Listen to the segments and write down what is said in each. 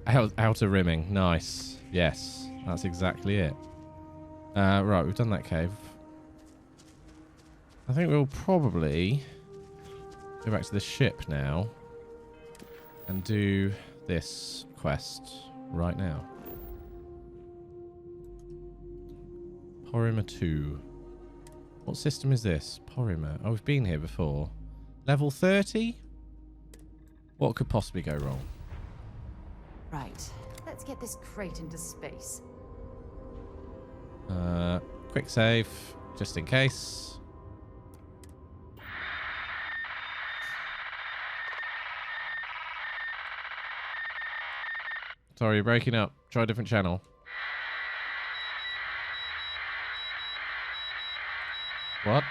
Outer rimming. Nice. Yes, that's exactly it. Right, we've done that cave. I think we'll probably go back to the ship now and do this quest right now. Porima 2. What system is this? Porima. Oh, we've been here before. Level 30? What could possibly go wrong? Right. Let's get this crate into space. Quick save, just in case. Sorry, you're breaking up. Try a different channel. What?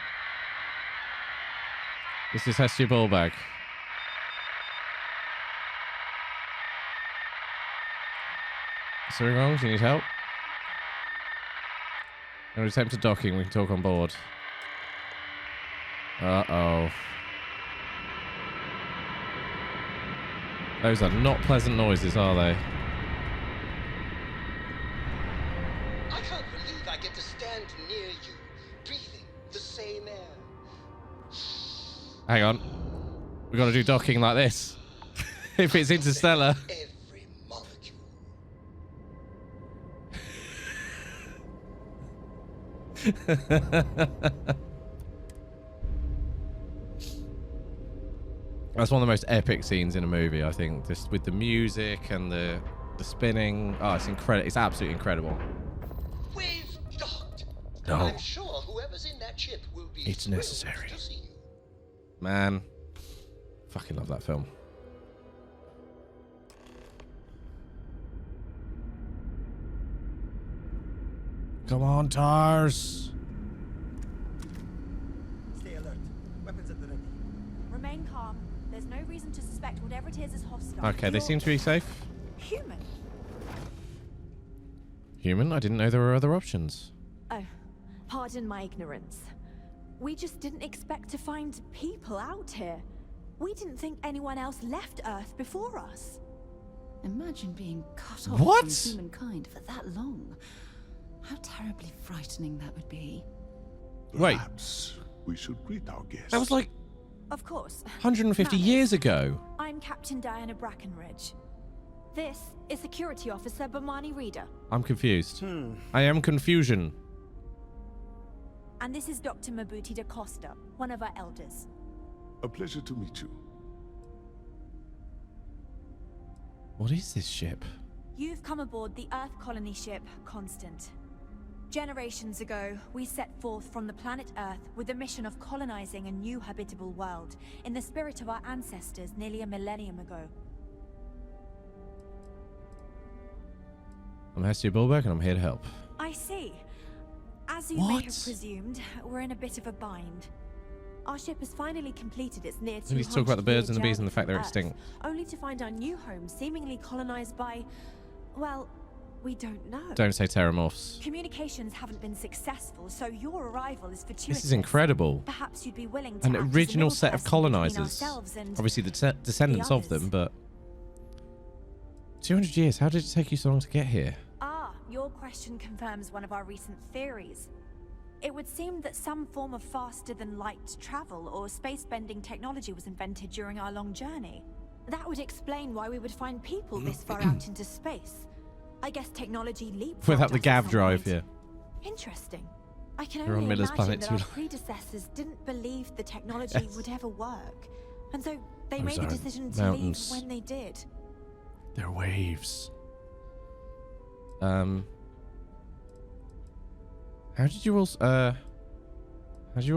This is Hestia Ballbag. Is something wrong? Do you need help? No attempt at docking. We can talk on board. Uh-oh. Those are not pleasant noises, are they? I can't believe I get to stand near you, breathing the same air. Hang on. We've got to do docking like this. If it's interstellar. Every molecule. That's one of the most epic scenes in a movie, I think. Just with the music and the spinning. Oh, it's incredible. It's absolutely incredible. We've docked. No. I'm sure whoever's in that ship will be It's thrilled necessary. to see you. Man. Fucking love that film. Come on, Tars. Stay alert. Weapons at the ready. Remain calm. There's no reason to suspect whatever it is hostile. Okay, they seem to be safe. Human. Human? I didn't know there were other options. Oh, pardon my ignorance. We just didn't expect to find people out here. We didn't think anyone else left Earth before us. Imagine being cut off What? from humankind for that long. How terribly frightening that would be. Wait. Perhaps we should greet our guests. That was like Of course. 150 Malice. years ago. I'm Captain Diana Brackenridge. This is Security Officer Bomani Reader. I'm confused. I am confusion. And this is Dr. Mabuti da Costa, one of our elders. A pleasure to meet you. What is this ship? You've come aboard the Earth colony ship Constant. Generations ago, we set forth from the planet Earth with the mission of colonizing a new habitable world in the spirit of our ancestors nearly a millennium ago. I'm Hestia Bullberg and I'm here to help. I see. As you may What? have presumed, we're in a bit of a bind. Our ship has finally completed its near 200 We need to talk about the birds and the bees and the journey fact they're from Earth, extinct. only to find our new home seemingly colonized by, well, we don't know. Don't say terramorphs. Communications haven't been successful, so your arrival is fortuitous. This is incredible. Perhaps you'd be willing to An act as a original middle set of person between colonizers. ourselves and Obviously the descendants the of them, others. but 200 years. How did it take you so long to get here? Ah, your question confirms one of our recent theories. It would seem that some form of faster-than-light travel or space-bending technology was invented during our long journey. That would explain why we would find people this far out into space. I guess technology leapfrogged Without the us at Gav some drive, point. yeah. Interesting. I can You're on only Miller's imagine planet that too our long. predecessors didn't believe the technology Yes. would ever work. And so they Those made the are decision to mountains. leave when they did. They're waves. How did you all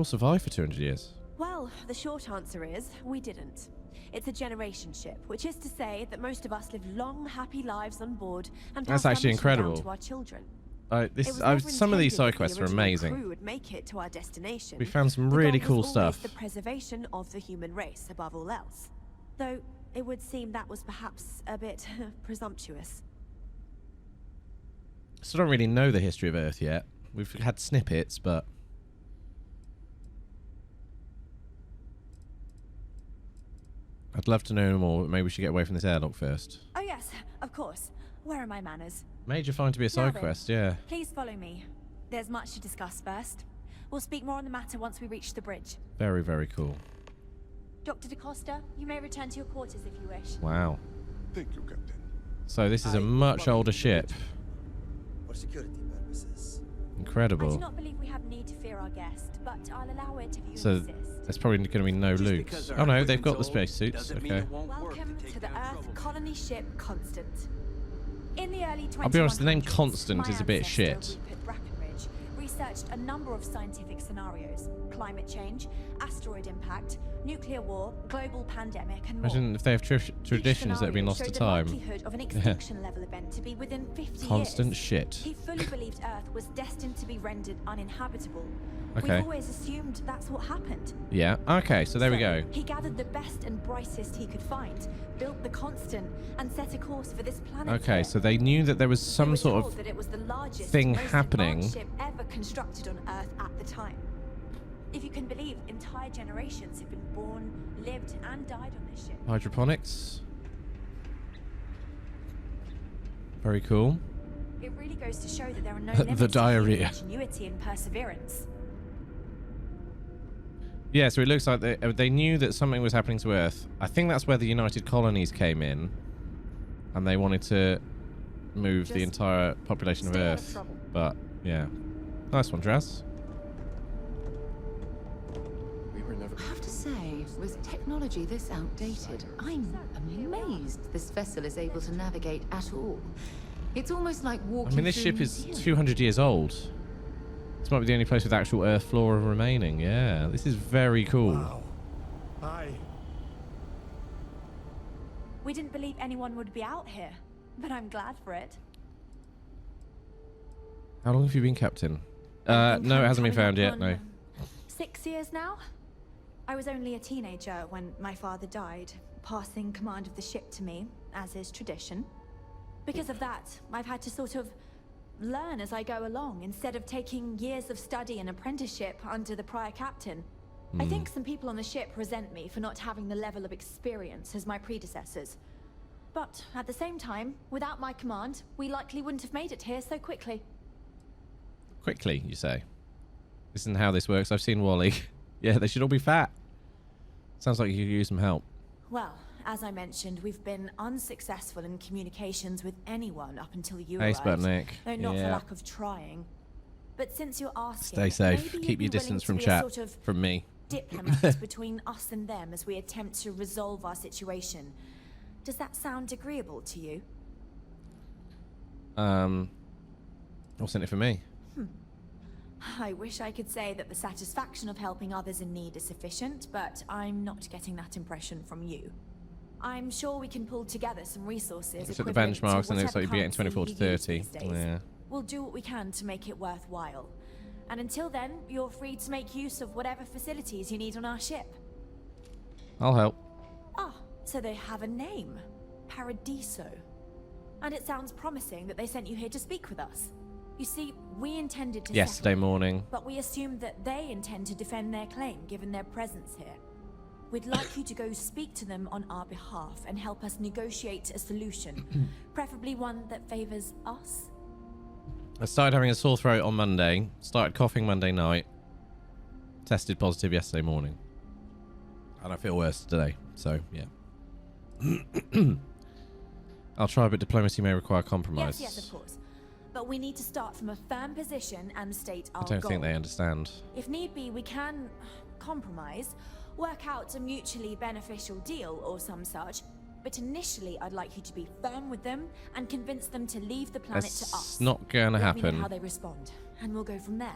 survive for 200 years? Well, the short answer is we didn't. It's a generation ship, which is to say that most of us live long, happy lives on board and That's pass our actually mission down incredible. to our children. Some of It was never these intended side that quests the are original amazing. crew would make it to our destination. We found some The really goal cool was always stuff. the preservation of the human race above all else. Though it would seem that was perhaps a bit presumptuous. Still don't really know the history of Earth yet. We've had snippets, but I'd love to know more. But maybe we should get away from this airlock first. Oh yes, of course. Where are my manners? Major find to be a Now side then, quest, yeah. Please follow me. There's much to discuss first. We'll speak more on the matter once we reach the bridge. Very, very cool. Dr. DaCosta, you may return to your quarters if you wish. Wow. Thank you, Captain. So this is a much older ship. For security purposes. I do Incredible. not believe we have need to fear our guest, but I'll allow it if you So insist. there's probably going to be no Just Lukes. because our Oh no, they've got the equipment's old spacesuits. doesn't mean Okay. it won't work Welcome take to the down Earth trouble. colony ship Constant. In the early 20s, I'll be honest, the name Constant is a bit shit. Researched a number of scientific scenarios: climate change, asteroid impact, nuclear war, global pandemic, and more. Imagine if they have Each traditions that have been scenario lost to showed the time. likelihood of an extinction level event to be within 50 Constant years. shit. He fully believed Earth was destined to be rendered uninhabitable. Okay. We've always assumed that's what happened. Yeah. Okay, so there we go. He gathered the best and brightest he could find, built the Constant, and set a course for this planet. Okay, here. so they knew that there was They some were sort told of that it was the largest, thing most happening. advanced ship ever constructed on Earth at the time. If you can believe, entire generations have been born, lived, and died on this ship. hydroponics. Very cool. It really goes to show that there are no The limits to diarrhea. human ingenuity and perseverance. Yeah, so it looks like they knew that something was happening to Earth. I think that's where the United Colonies came in, and they wanted to move the Just entire population of stay out of Earth. trouble. But yeah, nice one, Draz. We were never. I have to say, with technology this outdated, I'm amazed this vessel is able to navigate at all. It's almost like I walking mean, this through a ship is museum. 200 years old. This might be the only place with actual Earth flora remaining. Yeah, this is very cool. Wow. We didn't believe anyone would be out here, but I'm glad for it. How long have you been captain? I think No, it I'm hasn't been coming found up yet. on No. 6 years now? I was only a teenager when my father died, passing command of the ship to me, as is tradition. Because of that, I've had to sort of learn as I go along, instead of taking years of study and apprenticeship under the prior captain. I think some people on the ship resent me for not having the level of experience as my predecessors. But at the same time, without my command, we likely wouldn't have made it here so quickly. Quickly, you say? This isn't how this works. I've seen Wally. Yeah, they should all be fat. Sounds like you could use some help. Well, as I mentioned, we've been unsuccessful in communications with anyone up until you Hey, arrived. Sputnik. Though not for Yeah. lack of trying. But since you're asking, Stay safe. maybe Keep you'd your be distance willing from to be a chat. sort of From me. diplomat between us and them as we attempt to resolve our situation. Does that sound agreeable to you? What's in it for me? I wish I could say that the satisfaction of helping others in need is sufficient, but I'm not getting that impression from you. I'm sure we can pull together some resources. Looks at the equivalent to benchmarks and it looks whatever like you'd be getting currency 24 to you use 30. these days. Yeah. We'll do what we can to make it worthwhile. And until then, you're free to make use of whatever facilities you need on our ship. I'll help. Ah, so they have a name. Paradiso. And it sounds promising that they sent you here to speak with us. You see, we intended to Yesterday settle, morning. but we assumed that they intend to defend their claim given their presence here. We'd like you to go speak to them on our behalf and help us negotiate a solution, preferably one that favors us. I started having a sore throat on Monday. Started coughing Monday night. Tested positive yesterday morning. And I feel worse today. So, yeah. I'll try, but diplomacy may require compromise. Yes, of course. But we need to start from a firm position and state our I don't goal. think they understand. If need be, we can compromise, work out a mutually beneficial deal or some such. But initially, I'd like you to be firm with them and convince them to leave the planet to It's us. not gonna Let me know happen. how they respond, and we'll go from there.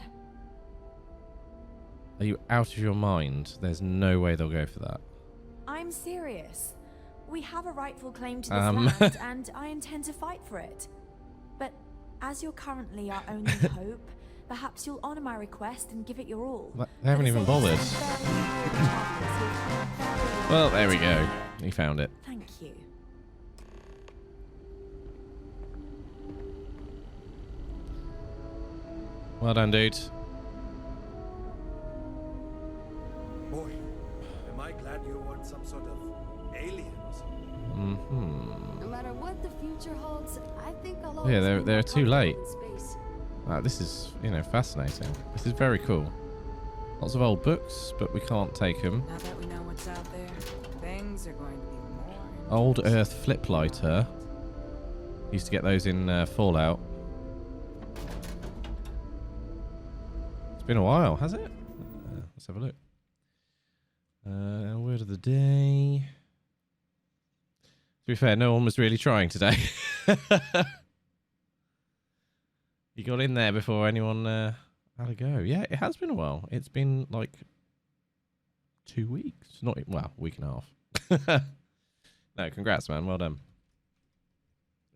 Are you out of your mind? There's no way they'll go for that. I'm serious. We have a rightful claim to this land, and I intend to fight for it. But as you're currently our only hope, perhaps you'll honor my request and give it your all. They haven't even bothered. Well, there we go. He found it. Thank you. Well done, dude. Boy, am I glad you weren't some sort of alien or something. Mm-hmm. No matter what the the future holds, I think I'll Yeah, always be they're more too late. comfortable in space. This is, fascinating. This is very cool. Lots of old books, but we can't take them. Now that we know what's out there, things are going to be more. Old Earth flip lighter. Used to get those in Fallout. It's been a while, has it? Let's have a look. Word of the day. To be fair, no one was really trying today. You got in there before anyone had a go. Yeah, it has been a while. It's been like 2 weeks. Not, well, a week and a half. No, congrats, man. Well done.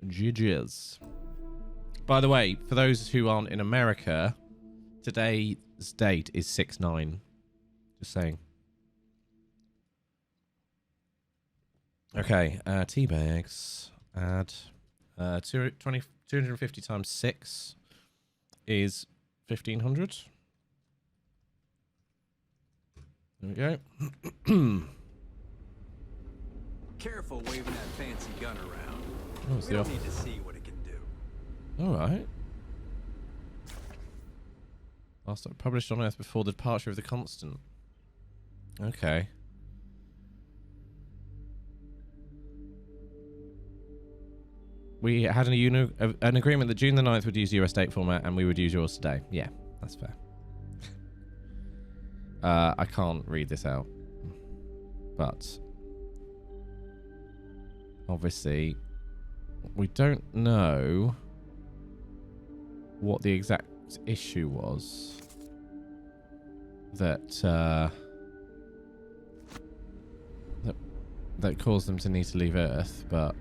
GG's. By the way, for those who aren't in America, today's date is 6/9. Just saying. Okay, tea bags. Add 250 times 6 is 1,500. There we go. Careful waving that fancy gun around. Oh, it's We the don't need to see what it can do. All right. Last published on Earth before the departure of the Constant. Okay. We had an agreement that June the 9th would use US date format and we would use yours today. Yeah, that's fair. I can't read this out. But obviously we don't know what the exact issue was that that caused them to need to leave Earth, but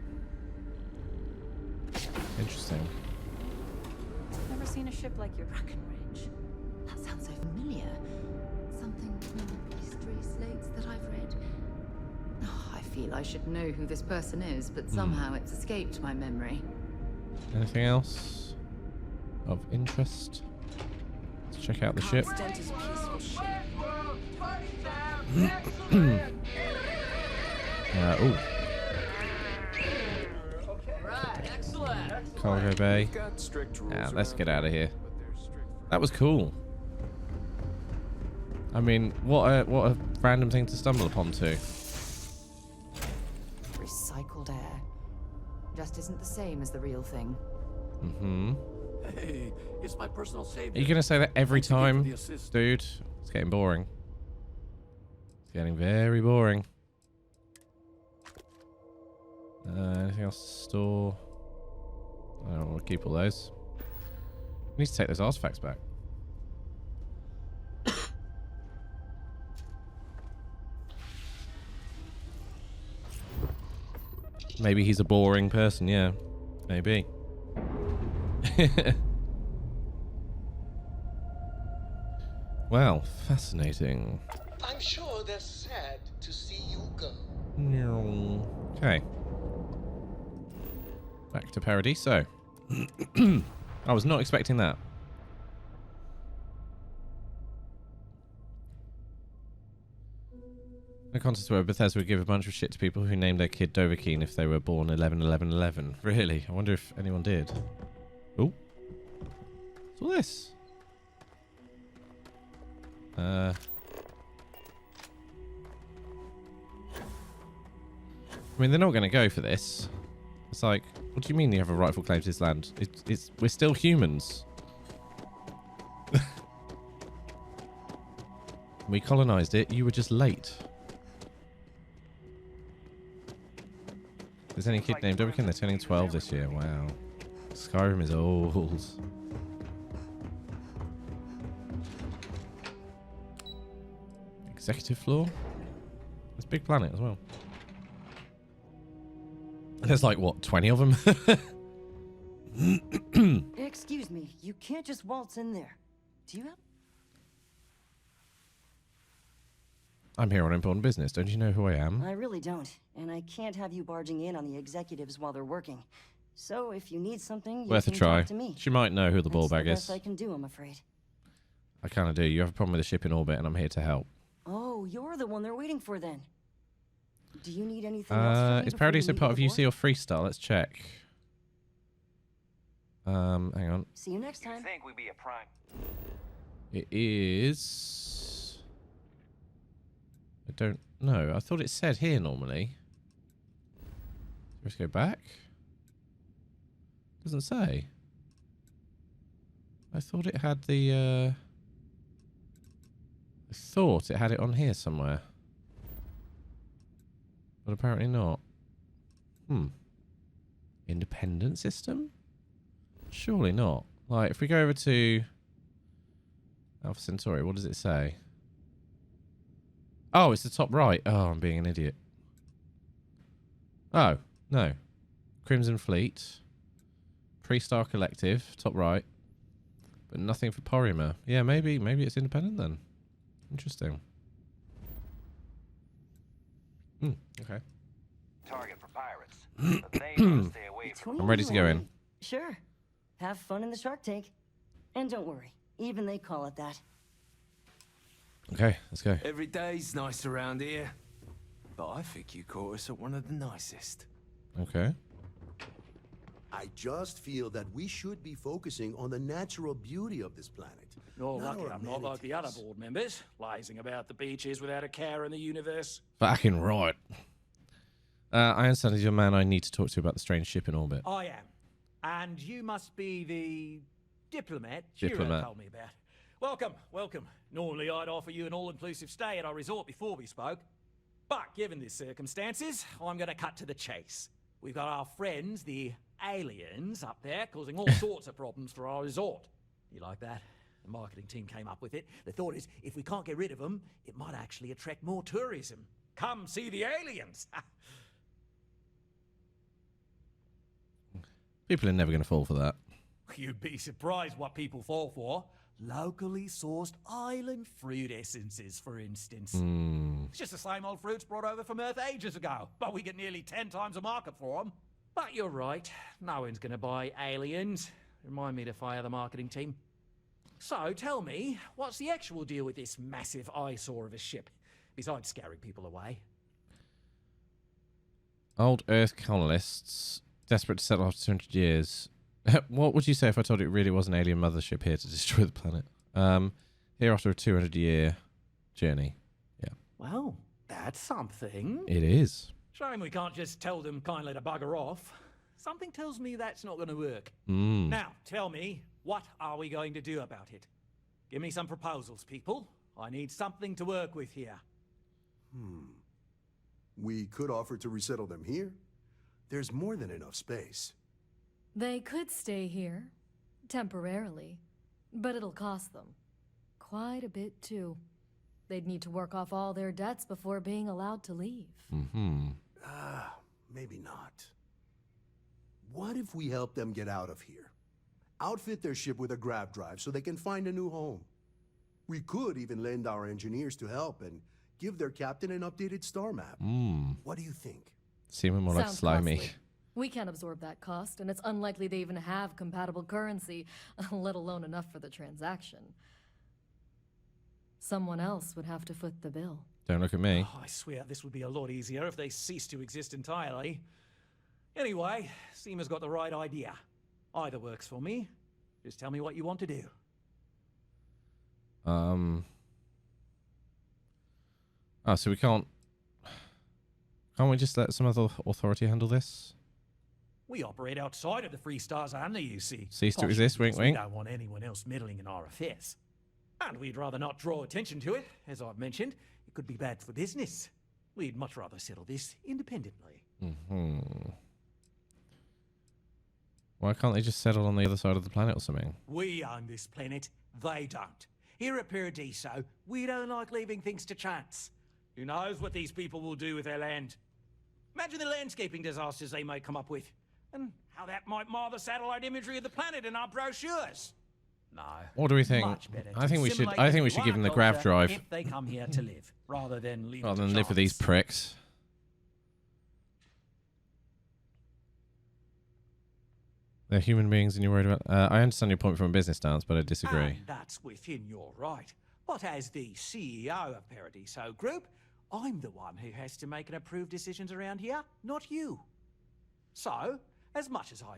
interesting. Never seen a ship like your Rocket Range. That sounds so familiar. Something from history slates that I've read. Oh, I feel I should know who this person is, but somehow it's escaped my memory. Anything else of interest? Let's check out the ship. Constant is a peaceful ship. Ooh. Cargo bay. Got strict rules Yeah, let's around get out of here. but they're strict for That was cool. I mean, what a random thing to stumble upon to. Recycled air. Just isn't the same as the real thing. Mm-hmm. Hey, it's my personal savior. Are you gonna say that every Thanks again for time, the assist. dude? It's getting boring. It's getting very boring. Anything else to store? I don't want to keep all those. We need to take those artifacts back. Maybe he's a boring person, yeah. Maybe. Well, fascinating. I'm sure they're sad to see you go. Okay. Back to Paradiso. I was not expecting that. A contest where Bethesda would give a bunch of shit to people who named their kid Dovahkiin if they were born 11/11/11. Really? I wonder if anyone did. Oh. What's all this? I mean, they're not going to go for this. It's like, what do you mean you have a rightful claim to this land? We're still humans. We colonized it. You were just late. If there's any kid named Dovahkiin, they're turning 12 this year. Wow. Skyrim is old. Executive floor? It's a big planet as well. There's like, what, 20 of them? Excuse me, you can't just waltz in there. Do you have... I'm here on important business. Don't you know who I am? I really don't, and I can't have you barging in on the executives while they're working. So if you need something, you Worth a can try. talk to me. She might know who the ball That's bag the is. best I can do, I'm afraid. I kind of do. You have a problem with the ship in orbit, and I'm here to help. Oh, you're the one they're waiting for then. Do you need anything else from me Is before you Paradiso meet part of on UC or Freestar? Let's check. Hang on. See you next time. Think we'd be a prime? It is... I don't know. I thought it said here normally. Let's go back. Doesn't say. I thought it had the... I thought it had it on here somewhere. But apparently not. Independent system? Surely not. Like, if we go over to Alpha Centauri, what does it say? Oh, it's the top right. Oh, I'm being an idiot. Oh, no. Crimson Fleet. Pre-Star Collective, top right. But nothing for Porymer. Yeah, maybe it's independent then. Interesting. Okay. Target for pirates. But they want to stay away from. I'm ready to go in. Sure. Have fun in the shark tank. And don't worry, even they call it that. Okay, let's go. Every day's nice around here. But I think you caught us at one of the nicest. Okay. I just feel that we should be focusing on the natural beauty of this planet. You're not lucky our I'm not like the other amenities. board members, lazing about the beaches without a care in the universe. Fucking right. I understand you're a man I need to talk to about the strange ship in orbit. I am. And you must be the diplomat Diplomat. Shiro told me about. Welcome, welcome. Normally I'd offer you an all-inclusive stay at our resort before we spoke. But given the circumstances, I'm going to cut to the chase. We've got our friends, the aliens, up there, causing all sorts of problems for our resort. You like that? The marketing team came up with it. The thought is, if we can't get rid of them, it might actually attract more tourism. Come see the aliens! People are never going to fall for that. You'd be surprised what people fall for. Locally sourced island fruit essences, for instance. It's just the same old fruits brought over from Earth ages ago, but we get nearly 10 times the market for them. But you're right, no one's going to buy aliens. Remind me to fire the marketing team. So, tell me, what's the actual deal with this massive eyesore of a ship, besides scaring people away? Old Earth colonists, desperate to settle after 200 years. What would you say if I told you it really was an alien mothership here to destroy the planet? Here after a 200-year journey. Yeah. Well, that's something. It is. Shame we can't just tell them kindly to bugger off. Something tells me that's not going to work. Now, tell me, what are we going to do about it? Give me some proposals, people. I need something to work with here. We could offer to resettle them here. There's more than enough space. They could stay here, temporarily, but it'll cost them. Quite a bit, too. They'd need to work off all their debts before being allowed to leave. Maybe not. What if we help them get out of here? Outfit their ship with a grav drive so they can find a new home. We could even lend our engineers to help and give their captain an updated star map. What do you think? Seeming more like Sounds slimy. costly. We can't absorb that cost, and it's unlikely they even have compatible currency, let alone enough for the transaction. Someone else would have to foot the bill. Don't look at me. Oh, I swear this would be a lot easier if they ceased to exist entirely. Anyway, Seema's got the right idea. Either works for me. Just tell me what you want to do. Oh, so we can't we just let some other authority handle this? We operate outside of the Free Stars only, you see. Cease to exist, wink, We wink. don't want anyone else meddling in our affairs. And we'd rather not draw attention to it. As I've mentioned, it could be bad for business. We'd much rather settle this independently. Why can't they just settle on the other side of the planet or something? We own this planet, they don't. Here at Paradiso, we don't like leaving things to chance. Who knows what these people will do with their land? Imagine the landscaping disasters they may come up with, and how that might mar the satellite imagery of the planet in our brochures. No. What do we think? Much better I to think we should. assimilate I think we them should to give them the our grav culture drive if they come here to live, rather than leave. rather it to than live with these chance. pricks. They're human beings, and you're worried about. I understand your point from a business stance, but I disagree. And that's within your right. But as the CEO of Paradiso Group, I'm the one who has to make and approve decisions around here, not you. So, As much as I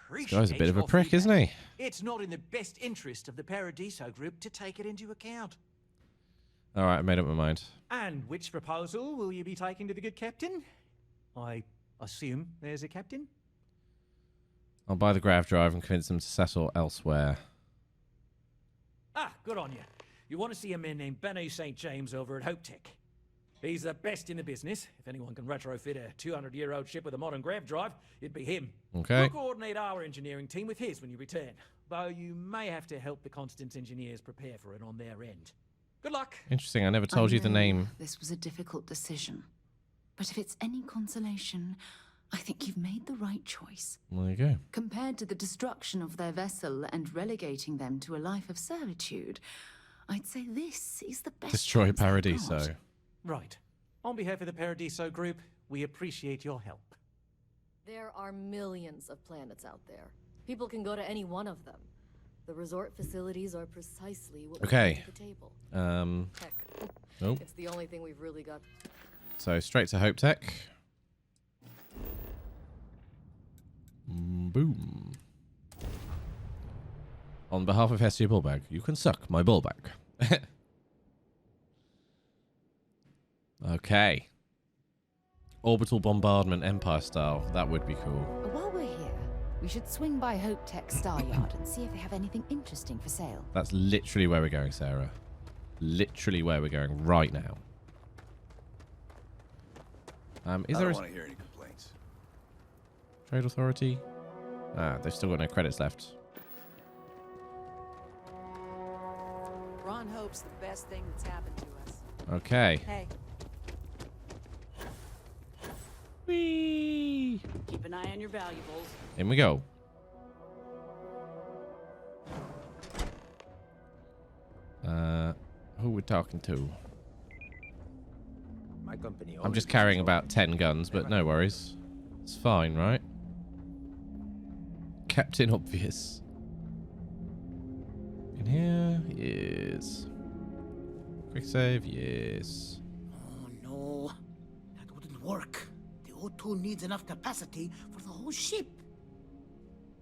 appreciate This guy's a bit of a your prick, feedback, isn't he? it's not in the best interest of the Paradiso Group to take it into account. All right, I made up my mind. And which proposal will you be taking to the good captain? I assume there's a captain? I'll buy the grav drive and convince them to settle elsewhere. Ah, good on you. You want to see a man named Benny St. James over at Hope Tech. He's the best in the business. If anyone can retrofit a 200-year-old ship with a modern grav drive, it'd be him. Okay. We'll coordinate our engineering team with his when you return, though you may have to help the Constance engineers prepare for it on their end. Good luck. Interesting, I never told you the know name. This was a difficult decision. But if it's any consolation, I think you've made the right choice. Well, there you go. Compared to the destruction of their vessel and relegating them to a life of servitude, I'd say this is the best. Destroy chance they've Paradiso. got. Right. On behalf of the Paradiso Group, we appreciate your help. There are millions of planets out there. People can go to any one of them. The resort facilities are precisely what we bring to the table. Heck, Nope. it's the only thing we've really got. So straight to Hope Tech. Boom. On behalf of Hestia Bullbag, you can suck my bullbag. Okay. Orbital bombardment, Empire style. That would be cool. While we're here, we should swing by Hope Tech Star Yard and see if they have anything interesting for sale. That's literally where we're going, Sarah. Literally where we're going right now. Is there I a don't want to hear any complaints. trade authority? Ah, they've still got no credits left. Ron Hope's the best thing that's happened to us. Okay. Hey, Whee! keep an eye on your valuables. In we go. Who we talking to? My company. I'm just carrying about 10 guns, but no worries. It's fine, right? Captain Obvious. In here? Yes. Quick save? Yes. Oh no, that wouldn't work. The O2 needs enough capacity for the whole ship.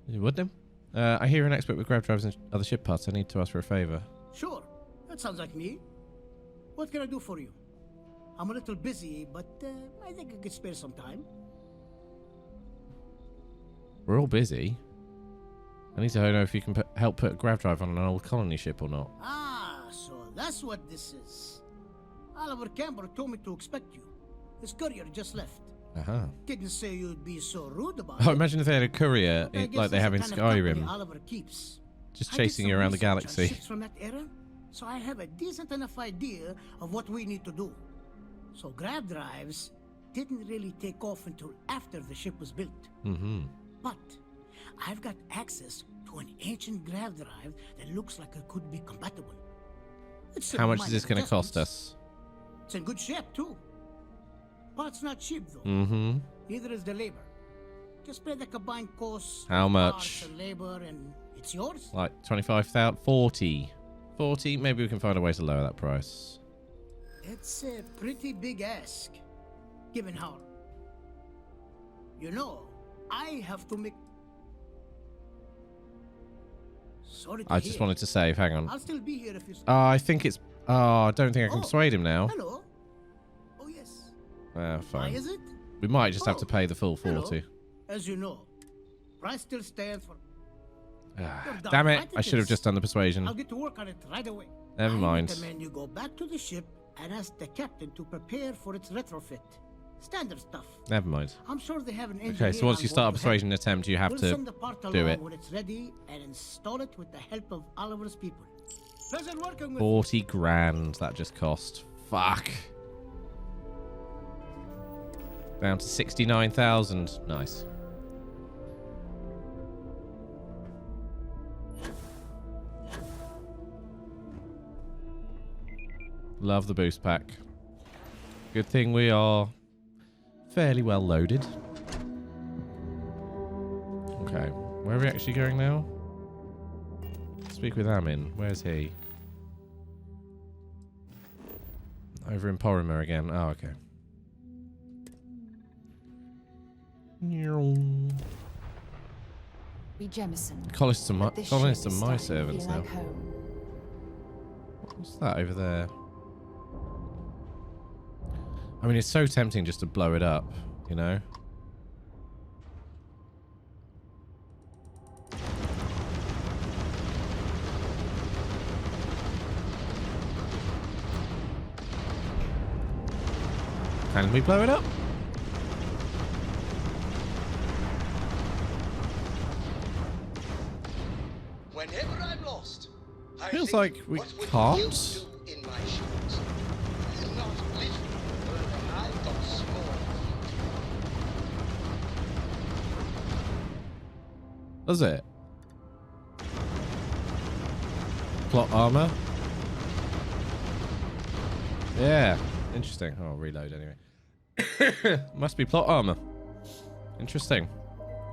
You would them? I hear an expert with grav drives and other ship parts. I need to ask for a favor. Sure, that sounds like me. What can I do for you? I'm a little busy, but I think I could spare some time. We're all busy. I need to know if you can help put a grav drive on an old colony ship or not. Ah, so that's what this is. Oliver Campbell told me to expect you. His courier just left. Uh-huh. Didn't say you'd be so rude about Oh, it. imagine if they had a courier But I guess like they that's have the in kind of company Skyrim. Oliver keeps. Just I did chasing some you around the research on galaxy. ships from that era, so I have a decent enough idea of what we need to do. So grav drives didn't really take off until after the ship was built. Mm-hmm. But I've got access to an ancient grav drive that looks like it could be compatible. It's How much is minor this going to cost adjustments. us? It's in good shape too. Parts not cheap though. Mm-hmm. Neither is the labor. Just pay the combined costs. How of much? parts and labor, and it's yours. Like 25,000? 40. 40? Maybe we can find a way to lower that price. It's a pretty big ask, given how. You know, I have to make. Sorry to I just hear. wanted to save. Hang on. I'll still be here if you. I think it's... Oh, I don't think I can persuade him now. Hello. Oh yes. Fine. Why is it? We might just have to Oh, pay the full hello. 40. As you know, price still stands for. You're done, Damn it. right? I should have is. just done the persuasion. I'll get to work on it right away. Never mind. I recommend you go back to the ship and ask the captain to prepare for its retrofit. Standard stuff. Never mind. I'm sure they have an engineer. Okay, so once on you start a board to persuasion help. attempt, you have We'll to send the part do along it. when it's ready and install it with the help of Oliver's people. Pleasure working with 40 grand that just cost. Fuck. Down to 69,000. Nice. Love the boost pack. Good thing we are fairly well loaded. Okay, where are we actually going now? Speak with Amin. Where's he? Over in Porimer again. Oh, okay. Be Jemison. Colonists are my, But this colonists ship are is my starting to servants feel now. like home. What's that over there? I mean, it's so tempting just to blow it up, you know? Can we blow it up? Whenever I'm lost, I Feels think, like we what would can't. you do in my shoes? Not literally, but I've got small. Does it? Plot armor? Yeah. Interesting. Oh, I'll reload anyway. Must be plot armor. Interesting.